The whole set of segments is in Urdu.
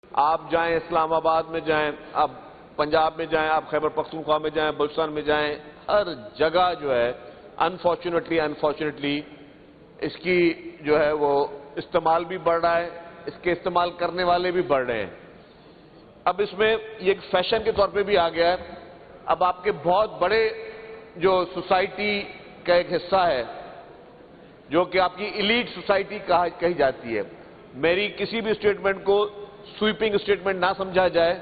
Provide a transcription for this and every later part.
آپ جائیں اسلام آباد میں جائیں، آپ پنجاب میں جائیں، آپ خیبر پختونخوا میں جائیں، بلوچستان میں جائیں، ہر جگہ جو ہے انفارچونیٹلی اس کی جو ہے وہ استعمال بھی بڑھ رہا ہے، اس کے استعمال کرنے والے بھی بڑھ رہے ہیں۔ اب اس میں یہ ایک فیشن کے طور پہ بھی آ گیا ہے۔ اب آپ کے بہت بڑے جو سوسائٹی کا ایک حصہ ہے جو کہ آپ کی ایلیٹ سوسائٹی کہی جاتی ہے، میری کسی بھی اسٹیٹمنٹ کو سویپنگ اسٹیٹمنٹ نہ سمجھا جائے،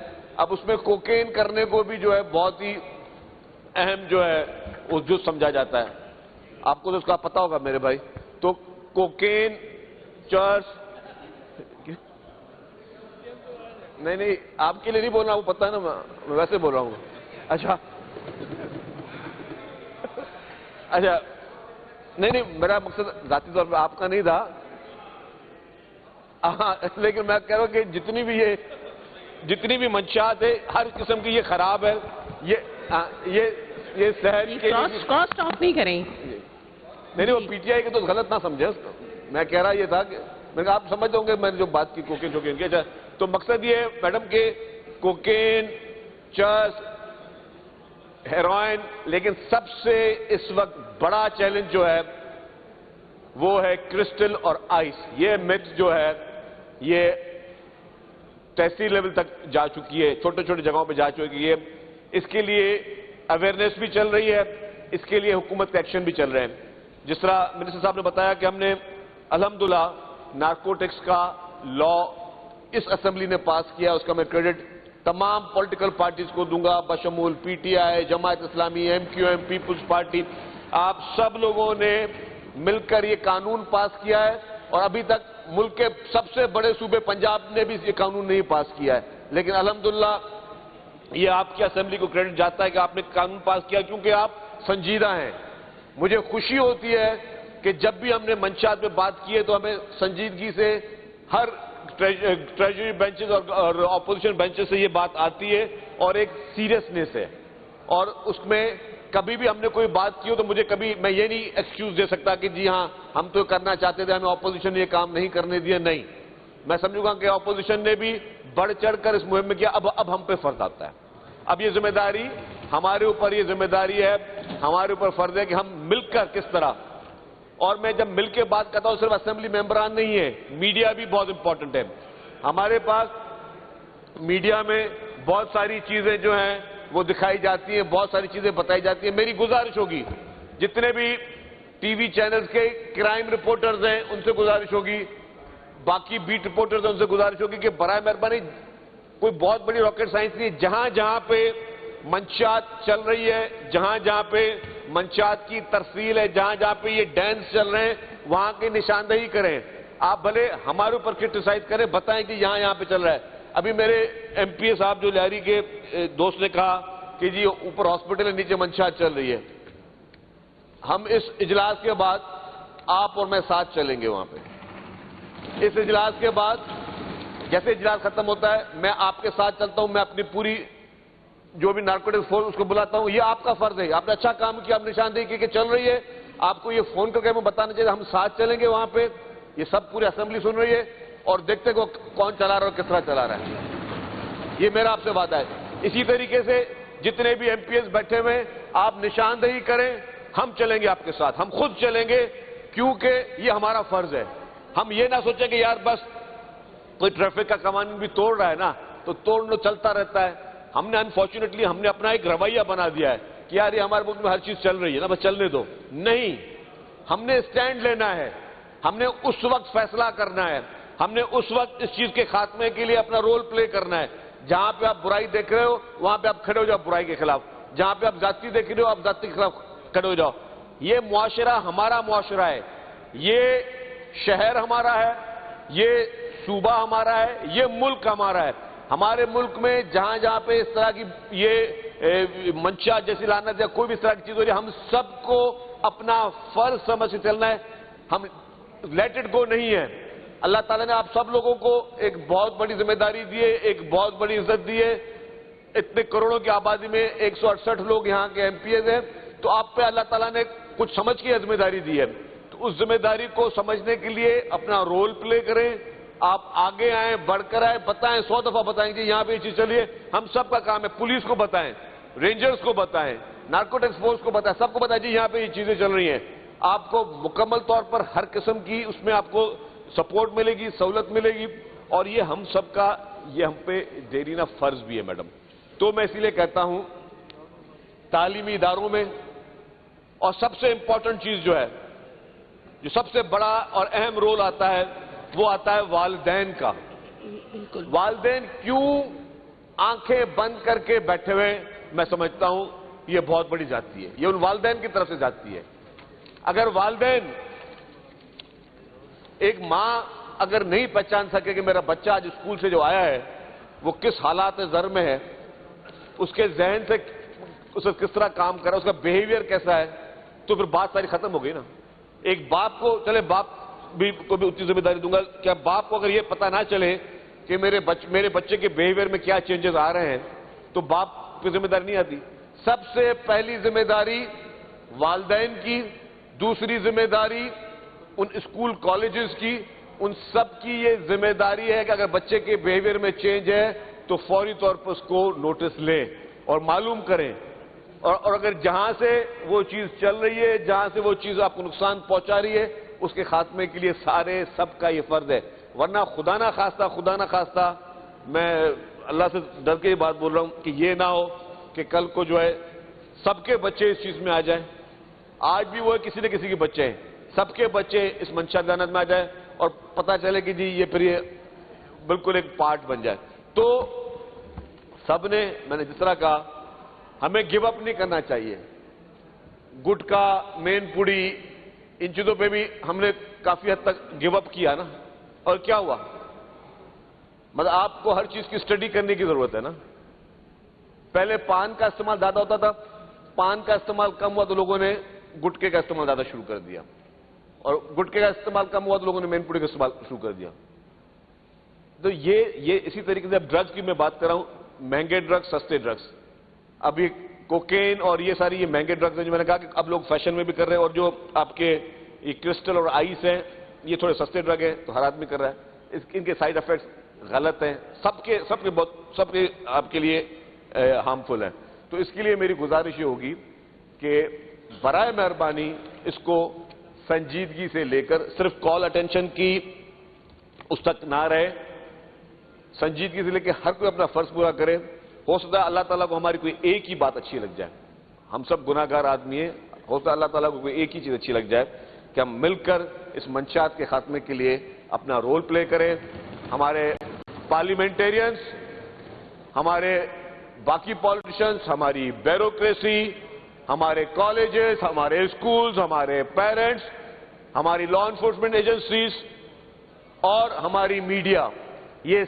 اب اس میں کوکین کرنے کو بھی جو ہے بہت ہی اہم جو ہے وہ جز سمجھا جاتا ہے۔ آپ کو تو اس کا پتہ ہوگا میرے بھائی۔ تو کوکین، چرس، نہیں آپ کے لیے نہیں بول رہا، وہ پتہ ہے نا، میں ویسے بول رہا ہوں۔ اچھا نہیں میرا مقصد ذاتی طور پہ آپ کا نہیں تھا، لیکن میں کہہ رہا ہوں کہ جتنی بھی منشیات ہے ہر قسم کی یہ خراب ہے۔ یہ شہر کے کاسٹ آف نہیں کریں۔ نہیں وہ پی ٹی آئی کے تو غلط نہ سمجھے اس کو۔ میں کہہ رہا یہ تھا کہ میں آپ سمجھ ہوں گے میں نے جو بات کی کوکین شوکین کی۔ اچھا تو مقصد یہ ہے میڈم کہ کوکین، چرس، ہیروئن، لیکن سب سے اس وقت بڑا چیلنج جو ہے وہ ہے کرسٹل اور آئس۔ یہ میتھ جو ہے یہ تحصیل لیول تک جا چکی ہے، چھوٹے چھوٹے جگہوں پہ جا چکی ہے۔ اس کے لیے اویئرنیس بھی چل رہی ہے، اس کے لیے حکومت کے ایکشن بھی چل رہے ہیں۔ جس طرح منسٹر صاحب نے بتایا کہ ہم نے الحمدللہ نارکوٹکس کا لا اس اسمبلی نے پاس کیا، اس کا میں کریڈٹ تمام پولیٹیکل پارٹیز کو دوں گا، بشمول P T I, Jamaat Islami, M Q M, Peoples Party. آپ سب لوگوں نے مل کر یہ قانون پاس کیا ہے، اور ابھی تک ملک کے سب سے بڑے صوبے پنجاب نے بھی یہ قانون نہیں پاس کیا ہے، لیکن الحمدللہ یہ آپ کی اسمبلی کو کریڈٹ جاتا ہے کہ آپ نے قانون پاس کیا، کیونکہ آپ سنجیدہ ہیں۔ مجھے خوشی ہوتی ہے کہ جب بھی ہم نے منشیات پہ بات کی ہے تو ہمیں سنجیدگی سے ہر ٹریجری بینچز اور اپوزیشن بینچز سے یہ بات آتی ہے، اور ایک سیریسنیس ہے، اور اس میں کبھی بھی ہم نے کوئی بات کی ہو تو مجھے کبھی میں یہ نہیں ایکسکیوز دے سکتا کہ جی ہاں ہم تو کرنا چاہتے تھے، ہمیں اپوزیشن نے یہ کام نہیں کرنے دیا۔ نہیں، میں سمجھوں گا کہ اپوزیشن نے بھی بڑھ چڑھ کر اس مہم میں کیا۔ اب ہم پہ فرض آتا ہے، اب یہ ذمہ داری ہمارے اوپر، یہ ذمہ داری ہے ہمارے اوپر، فرض ہے کہ ہم مل کر کس طرح، اور میں جب مل کے بات کرتا ہوں صرف اسمبلی ممبران نہیں ہے، میڈیا بھی بہت امپورٹنٹ ہے۔ ہمارے پاس میڈیا میں بہت ساری چیزیں جو ہیں وہ دکھائی جاتی ہیں، بہت ساری چیزیں بتائی جاتی ہیں۔ میری گزارش ہوگی جتنے بھی ٹی وی چینلز کے کرائم رپورٹرز ہیں ان سے گزارش ہوگی، باقی بیٹ رپورٹرز ہیں ان سے گزارش ہوگی کہ برائے مہربانی کوئی بہت بڑی راکٹ سائنس نہیں، جہاں جہاں پہ منشیات چل رہی ہے، جہاں جہاں پہ منشیات کی ترسیل ہے، جہاں جہاں پہ یہ ڈینس چل رہے ہیں وہاں کی نشاندہی کریں۔ آپ بھلے ہمارے اوپر کرٹیسائز کریں، بتائیں کہ یہاں پہ چل رہا ہے۔ ابھی میرے ایم پی اے صاحب جو لہری کے دوست نے کہا کہ جی اوپر ہاسپٹل ہے، نیچے منشیات چل رہی ہے۔ ہم اس اجلاس کے بعد آپ اور میں ساتھ چلیں گے وہاں پہ۔ اس اجلاس کے بعد جیسے اجلاس ختم ہوتا ہے میں آپ کے ساتھ چلتا ہوں، میں اپنی پوری جو بھی نارکوٹکس فورس اس کو بلاتا ہوں۔ یہ آپ کا فرض ہے، آپ نے اچھا کام کیا، آپ نشاندہی کی کہ چل رہی ہے، آپ کو یہ فون کر کے ہمیں بتانا چاہیے، ہم ساتھ چلیں گے وہاں پہ۔ یہ سب پوری اسمبلی سن رہی ہے اور دیکھتے کہ کون چلا رہا ہے اور کس طرح چلا رہا ہے۔ یہ میرا آپ سے وعدہ ہے۔ اسی طریقے سے جتنے بھی ایم پی ایس بیٹھے ہوئے آپ نشاندہی کریں، ہم چلیں گے آپ کے ساتھ، ہم خود چلیں گے، کیونکہ یہ ہمارا فرض ہے۔ ہم یہ نہ سوچیں کہ یار بس کوئی ٹریفک کا قوانین بھی توڑ رہا ہے نا تو توڑنا چلتا رہتا ہے۔ ہم نے انفارچونیٹلی ہم نے اپنا ایک رویہ بنا دیا ہے کہ یار یہ ہمارے ملک میں ہر چیز چل رہی ہے نا، بس چلنے دو۔ نہیں، ہم نے اسٹینڈ لینا ہے، ہم نے اس وقت فیصلہ کرنا ہے، ہم نے اس وقت اس چیز کے خاتمے کے لیے اپنا رول پلے کرنا ہے۔ جہاں پہ آپ برائی دیکھ رہے ہو وہاں پہ آپ کھڑے ہو جاؤ برائی کے خلاف، جہاں پہ آپ ذاتی دیکھ رہے ہو آپ ذاتی کے خلاف کھڑے ہو جاؤ۔ یہ معاشرہ ہمارا معاشرہ ہے، یہ شہر ہمارا ہے، یہ صوبہ ہمارا ہے، یہ ملک ہمارا ہے۔ ہمارے ملک میں جہاں جہاں پہ اس طرح کی یہ منشیات جیسی لعنت یا کوئی بھی اس طرح کی چیز ہو رہی ہے، ہم سب کو اپنا فرض سمجھ کے چلنا ہے، ہم لیٹ اٹ گو نہیں ہے۔ اللہ تعالیٰ نے آپ سب لوگوں کو ایک بہت بڑی ذمہ داری دی ہے، ایک بہت بڑی عزت دی ہے۔ اتنے کروڑوں کی آبادی میں 168 لوگ یہاں کے ایم پی ایز ہیں، تو آپ پہ اللہ تعالیٰ نے کچھ سمجھ کے ذمہ داری دی ہے، تو اس ذمہ داری کو سمجھنے کے لیے اپنا رول پلے کریں، آپ آگے آئیں, بڑھ کر آئیں, بتائیں, 100 دفعہ بتائیں کہ یہاں پہ یہ چیز چلیے. ہم سب کا کام ہے, پولیس کو بتائیں, رینجرز کو بتائیں, نارکوٹکس فورس کو بتائیں, سب کو بتائیں جی یہاں پہ یہ چیزیں چل رہی ہیں. آپ کو مکمل طور پر ہر قسم کی اس میں آپ کو سپورٹ ملے گی, سہولت ملے گی, اور یہ ہم سب کا, یہ ہم پہ دیرینہ فرض بھی ہے میڈم. تو میں اسی لیے کہتا ہوں تعلیمی اداروں میں, اور سب سے امپورٹنٹ چیز جو ہے, جو سب سے بڑا اور اہم رول آتا ہے, وہ آتا ہے والدین کا. والدین کیوں آنکھیں بند کر کے بیٹھے ہوئے, میں سمجھتا ہوں یہ بہت بڑی جاتی ہے, یہ ان والدین کی طرف سے جاتی ہے. اگر والدین, ایک ماں اگر نہیں پہچان سکے کہ میرا بچہ آج اسکول سے جو آیا ہے وہ کس حالات زر میں ہے, اس کے ذہن سے اسے کس طرح کام کر رہا ہے, اس کا بیہیویئر کیسا ہے, تو پھر بات ساری ختم ہو گئی نا. ایک باپ کو, چلے باپ کو بھی اتنی ذمہ داری دوں گا, کیا باپ کو اگر یہ پتہ نہ چلے کہ میرے بچے کے بیہیویئر میں کیا چینجز آ رہے ہیں, تو باپ کی ذمہ داری نہیں آتی. سب سے پہلی ذمہ داری والدین کی, دوسری ذمہ داری ان اسکول کالجز کی, ان سب کی یہ ذمہ داری ہے کہ اگر بچے کے بیہیویئر میں چینج ہے تو فوری طور پر اس کو نوٹس لیں اور معلوم کریں, اور اگر جہاں سے وہ چیز چل رہی ہے, جہاں سے وہ چیز آپ کو نقصان پہنچا رہی ہے, اس کے خاتمے کے لیے سب کا یہ فرض ہے. ورنہ خدا نہ خواستہ میں اللہ سے ڈر کے یہ بات بول رہا ہوں کہ یہ نہ ہو کہ کل کو جو ہے سب کے بچے اس چیز میں آ جائیں. آج بھی وہ کسی نہ کسی کے بچے ہیں, سب کے بچے اس منشا ذہانت میں آ جائیں اور پتہ چلے کہ جی یہ پھر یہ بالکل ایک پارٹ بن جائے. تو سب نے, میں نے جس طرح کہا, ہمیں گیو اپ نہیں کرنا چاہیے. گٹکا, مین پوڑی, ان چیزوں پہ بھی ہم نے کافی حد تک گیو اپ کیا نا, اور کیا ہوا, مطلب آپ کو ہر چیز کی اسٹڈی کرنے کی ضرورت ہے نا. پہلے پان کا استعمال زیادہ ہوتا تھا, پان کا استعمال کم ہوا تو لوگوں نے گٹکے کا استعمال زیادہ شروع کر دیا, اور گٹکے کا استعمال کم ہوا تو لوگوں نے مین پوڑی کا استعمال شروع کر دیا. تو یہ اسی طریقے سے اب ڈرگز کی میں بات کر رہا ہوں, مہنگے ڈرگز, سستے ڈرگز. ابھی کوکین اور یہ ساری یہ مہنگے ڈرگز ہیں جو میں نے کہا کہ اب لوگ فیشن میں بھی کر رہے ہیں, اور جو آپ کے یہ کرسٹل اور آئس ہیں یہ تھوڑے سستے ڈرگ ہیں تو ہر آدمی کر رہا ہے. ان کے سائیڈ افیکٹس غلط ہیں, سب کے آپ کے لیے ہارمفل ہیں. تو اس کے لیے میری گزارش یہ ہوگی کہ برائے مہربانی اس کو سنجیدگی سے لے کر, صرف کال اٹینشن کی اس تک نہ رہے, سنجیدگی سے لے کے ہر کوئی اپنا فرض پورا کرے. ہو سکتا ہے اللہ تعالیٰ کو ہماری کوئی ایک ہی بات اچھی لگ جائے, ہم سب گناہ گار آدمی ہیں, ہو سکتا ہے اللہ تعالیٰ کو کوئی ایک ہی چیز اچھی لگ جائے کہ ہم مل کر اس منشیات کے خاتمے کے لیے اپنا رول پلے کریں. ہمارے پارلیمنٹیرینز, ہمارے باقی پالیٹیشنز, ہماری بیوروکریسی, ہمارے کالجز, ہمارے اسکولز, ہمارے پیرنٹس, ہماری لا انفورسمنٹ ایجنسیز اور ہماری میڈیا, یہ